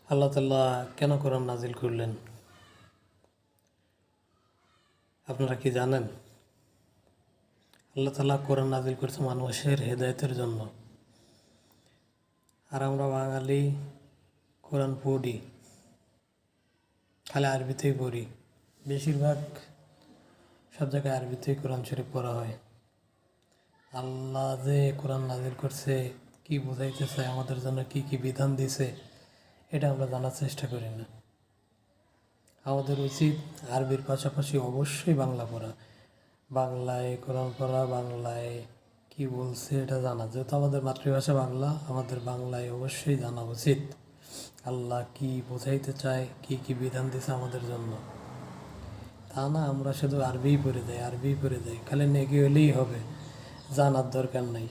আল্লাহ তাআলা কেন কোরআন নাজিল করলেন আপনারা কি জানেন? আল্লাহ তাআলা কোরআন নাজিল করছে মানুষের হেদায়েতের জন্য। আর আমরা বাঙালি কোরআন পড়ি, খালি আরবিতেই পড়ি। বেশিরভাগ সব জায়গায় আরবিতেই কোরআন শরীফ পড়া হয়। আল্লাহ যে কোরআন নাজিল করছে, কি বোঝাইতে চায়, আমাদের জন্য কি কি বিধান দিছে, এটা আমরা জানার চেষ্টা করি না। আমাদের উচিত আরবির পাশাপাশি অবশ্যই বাংলা পড়া, বাংলায় কোরআন পড়া, বাংলায় কি বলছে এটা জানা। যেহেতু আমাদের মাতৃভাষা বাংলা, আমাদের বাংলায় অবশ্যই জানা উচিত আল্লাহ কি বোঝাইতে চায়, কি কি বিধান দিছে আমাদের জন্য। তা না আমরা শুধু আরবিই পড়ে যাই, খালি নেকি হলেই হবে, জানার দরকার নাই।